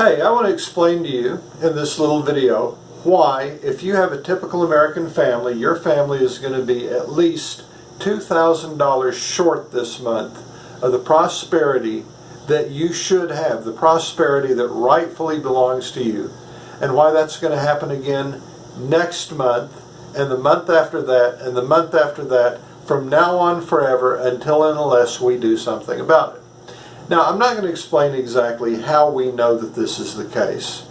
Hey, I want to explain to you in this little video why, if you have a typical American family, your family is going to be at least $2,000 short this month of the prosperity that you should have, the prosperity that rightfully belongs to you, and why that's going to happen again next month, and the month after that, and the month after that, from now on forever, until and unless we do something about it. Now, I'm not going to explain exactly how we know that this is the case.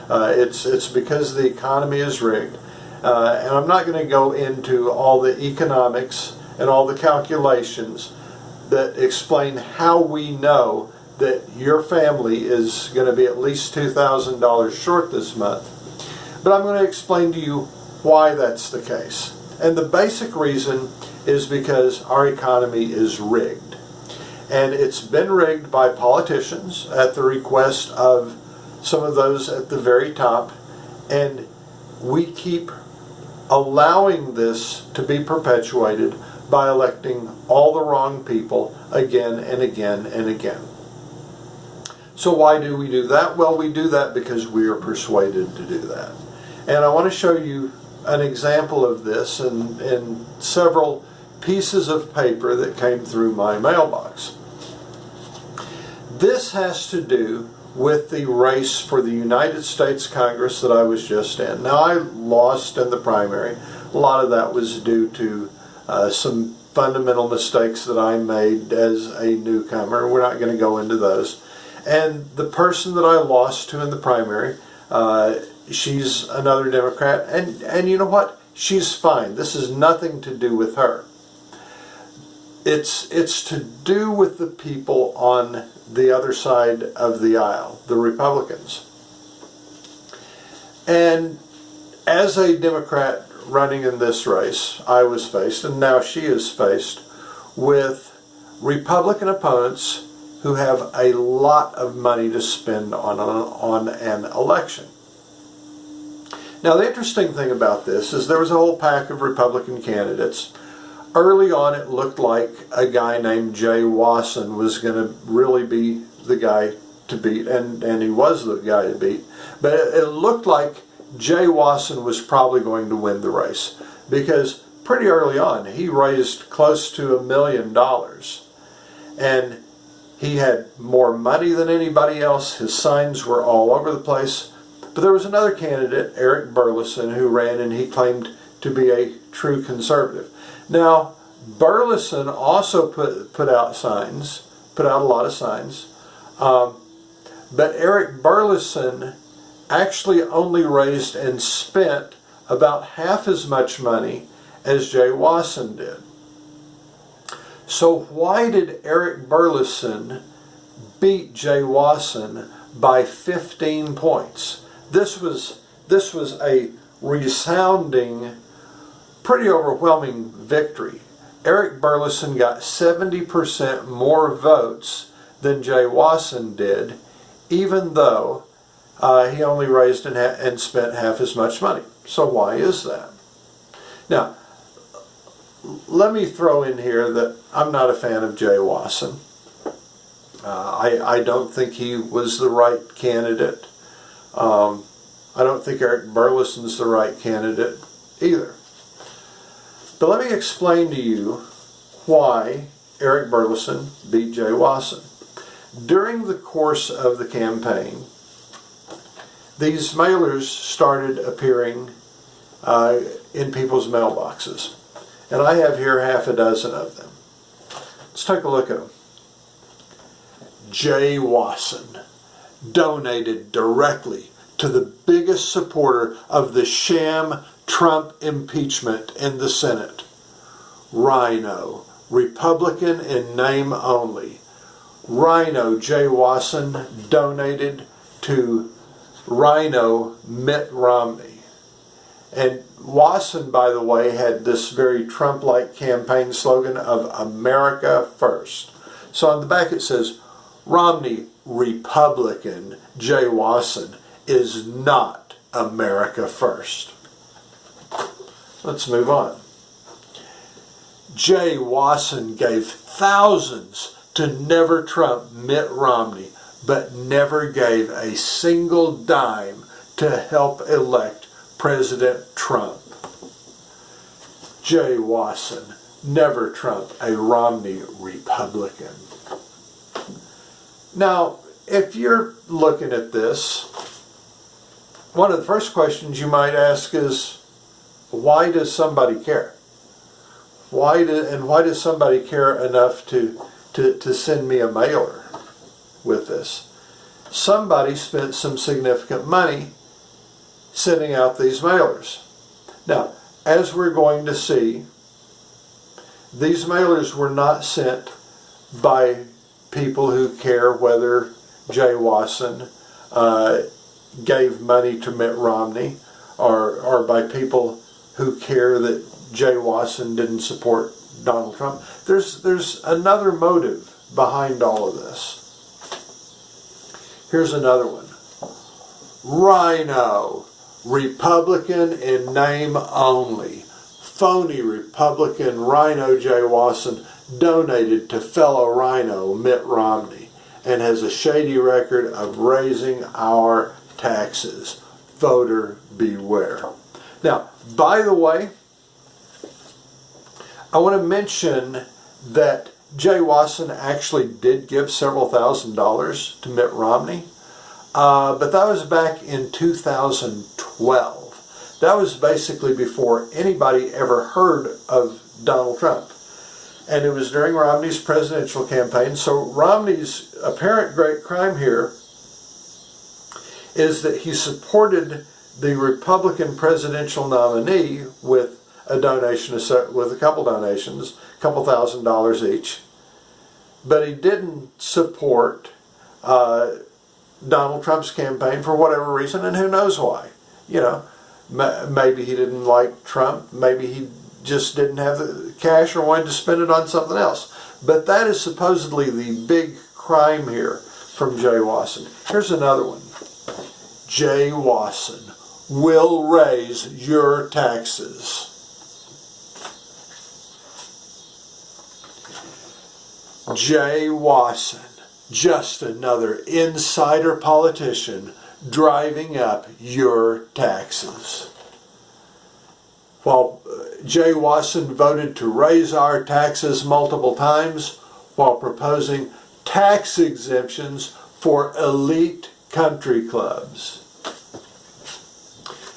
It's because the economy is rigged, and I'm not going to go into all the economics and all the calculations that explain how we know that your family is going to be at least $2,000 short this month. But I'm going to explain to you why that's the case. And the basic reason is because our economy is rigged. And it's been rigged by politicians at the request of some of those at the very top. And we keep allowing this to be perpetuated by electing all the wrong people again and again and again. So why do we do that? Well, we do that because we are persuaded to do that. And I want to show you an example of this in several pieces of paper that came through my mailbox. This has to do with the race for the United States Congress that I was just in. Now, I lost in the primary. A lot of that was due to some fundamental mistakes that I made as a newcomer. We're not going to go into those. And the person that I lost to in the primary, she's another Democrat, and you know what? She's fine. This has nothing to do with her. It's to do with the people on the other side of the aisle, the Republicans. And as a Democrat running in this race, I was faced, and now she is faced, with Republican opponents who have a lot of money to spend on an election. Now, the interesting thing about this is there was a whole pack of Republican candidates. Early on, it looked like a guy named Jay Wasson was going to really be the guy to beat, and he was the guy to beat. But it looked like Jay Wasson was probably going to win the race, because pretty early on, he raised close to $1 million. And he had more money than anybody else. His signs were all over the place. But there was another candidate, Eric Burlison, who ran, and he claimed to be a true conservative. Now, Burlison also put out a lot of signs, but Eric Burlison actually only raised and spent about half as much money as Jay Wasson did. So why did Eric Burlison beat Jay Wasson by 15 points? This was a resounding, pretty overwhelming victory. Eric Burlison got 70% more votes than Jay Wasson did, even though he only raised and spent half as much money. So why is that? Now, let me throw in here that I'm not a fan of Jay Wasson. I don't think he was the right candidate. I don't think Eric Burlison's the right candidate either. But let me explain to you why Eric Burlison beat Jay Wasson. During the course of the campaign, these mailers started appearing in people's mailboxes. And I have here half a dozen of them. Let's take a look at them. Jay Wasson donated directly to the biggest supporter of the sham Trump impeachment in the Senate. Rhino, Republican in name only. Rhino Jay Wasson donated to Rhino Mitt Romney. And Wasson, by the way, had this very Trump-like campaign slogan of America First. So on the back it says, Romney, Republican, Jay Wasson is not America First. Let's move on. Jay Wasson gave thousands to Never Trump Mitt Romney, but never gave a single dime to help elect President Trump. Jay Wasson, never Trump, a Romney Republican. Now, if you're looking at this, one of the first questions you might ask is, why does somebody care? Why does somebody care enough to send me a mailer with this? Somebody spent some significant money sending out these mailers. Now, as we're going to see, these mailers were not sent by people who care whether Jay Wasson gave money to Mitt Romney, or by people who care that Jay Wasson didn't support Donald Trump. There's another motive behind all of this. Here's another one. Rhino, Republican in name only. Phony Republican Rhino Jay Wasson donated to fellow Rhino Mitt Romney and has a shady record of raising our taxes. Voter beware. Now, by the way, I want to mention that Jay Wasson actually did give several $1,000s to Mitt Romney, but that was back in 2012. That was basically before anybody ever heard of Donald Trump. And it was during Romney's presidential campaign. So Romney's apparent great crime here is that he supported the Republican presidential nominee with a donation, with a couple donations, a couple $1,000s each. But he didn't support Donald Trump's campaign for whatever reason, and who knows why. You know, maybe he didn't like Trump, maybe he just didn't have the cash or wanted to spend it on something else. But that is supposedly the big crime here from Jay Wasson. Here's another one. Jay Wasson will raise your taxes. Jay Wasson, just another insider politician driving up your taxes. While Jay Wasson voted to raise our taxes multiple times while proposing tax exemptions for elite country clubs.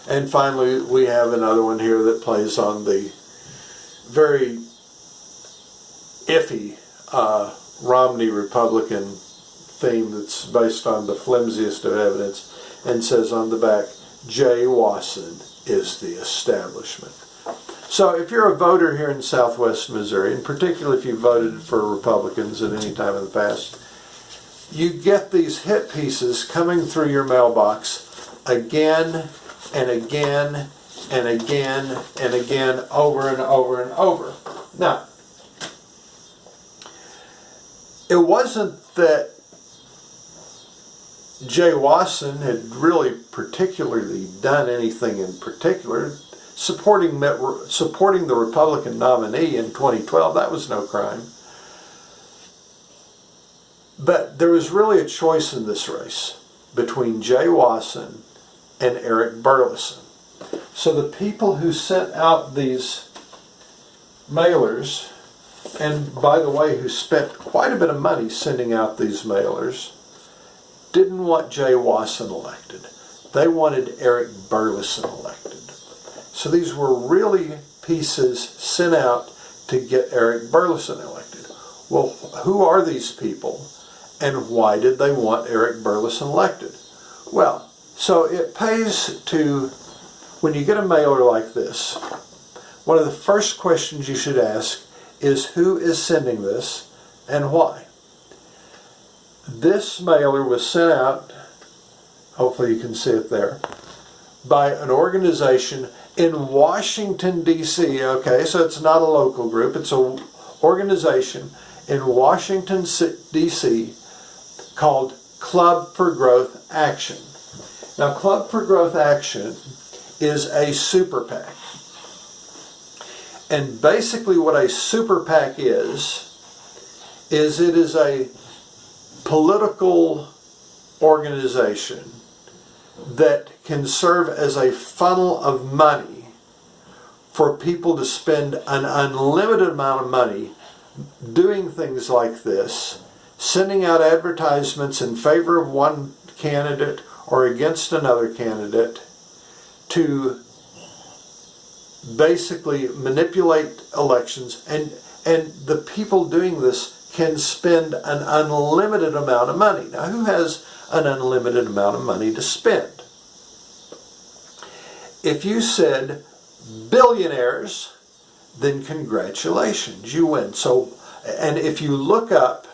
And finally, we have another one here that plays on the very iffy Romney Republican theme that's based on the flimsiest of evidence, and says on the back, Jay Wasson is the establishment. So if you're a voter here in Southwest Missouri, and particularly if you voted for Republicans at any time in the past, you get these hit pieces coming through your mailbox again and again and again and again, over and over and over. Now, it wasn't that Jay Wasson had really particularly done anything in particular. Supporting the Republican nominee in 2012, that was no crime. But there was really a choice in this race between Jay Wasson and Eric Burlison. So the people who sent out these mailers, and by the way, who spent quite a bit of money sending out these mailers, didn't want Jay Wasson elected. They wanted Eric Burlison elected. So these were really pieces sent out to get Eric Burlison elected. Well, who are these people, and why did they want Eric Burlison elected? Well, so it pays to, when you get a mailer like this, one of the first questions you should ask is who is sending this and why. This mailer was sent out, hopefully you can see it there, by an organization in Washington, D.C. Okay, so it's not a local group, it's an organization in Washington, D.C. called Club for Growth Action. Now, Club for Growth Action is a super PAC. And basically what a super PAC is it is a political organization that can serve as a funnel of money for people to spend an unlimited amount of money doing things like this, sending out advertisements in favor of one candidate or against another candidate to basically manipulate elections, and the people doing this can spend an unlimited amount of money. Now, who has an unlimited amount of money to spend? If you said billionaires, then congratulations, you win. So, and if you look up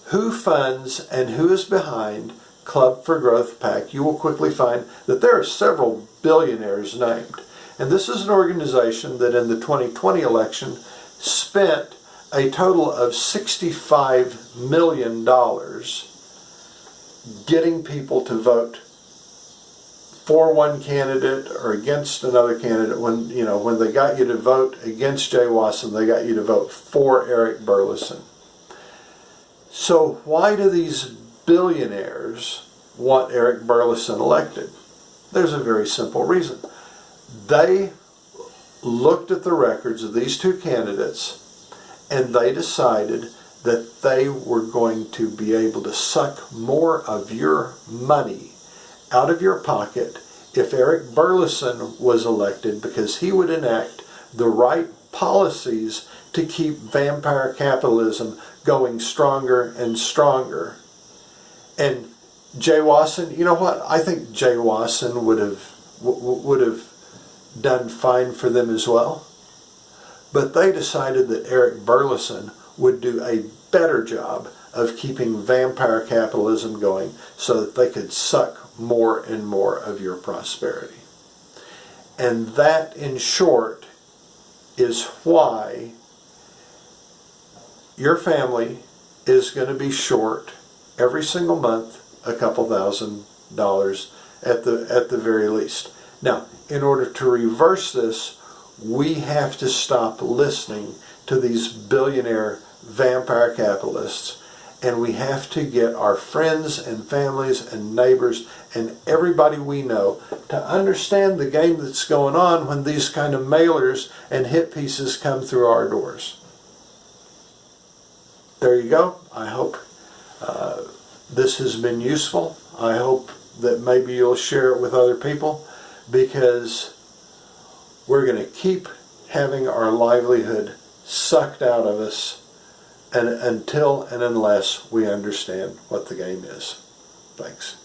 who funds and who is behind Club for Growth PAC, you will quickly find that there are several billionaires named. And this is an organization that in the 2020 election spent a total of $65 million getting people to vote for one candidate or against another candidate. When they got you to vote against Jay Wasson, they got you to vote for Eric Burlison. So why do these billionaires want Eric Burlison elected? There's a very simple reason. They looked at the records of these two candidates and they decided that they were going to be able to suck more of your money out of your pocket if Eric Burlison was elected, because he would enact the right policies to keep vampire capitalism going stronger and stronger. And Jay Wasson, you know what? I think Jay Wasson would have done fine for them as well. But they decided that Eric Burlison would do a better job of keeping vampire capitalism going so that they could suck more and more of your prosperity. And that, in short, is why your family is going to be short every single month a couple $1,000s at the very least. Now, in order to reverse this, we have to stop listening to these billionaire vampire capitalists, and we have to get our friends and families and neighbors and everybody we know to understand the game that's going on when these kind of mailers and hit pieces come through our doors. There you go. I hope this has been useful. I hope that maybe you'll share it with other people, because we're going to keep having our livelihood sucked out of us until and unless we understand what the game is. Thanks.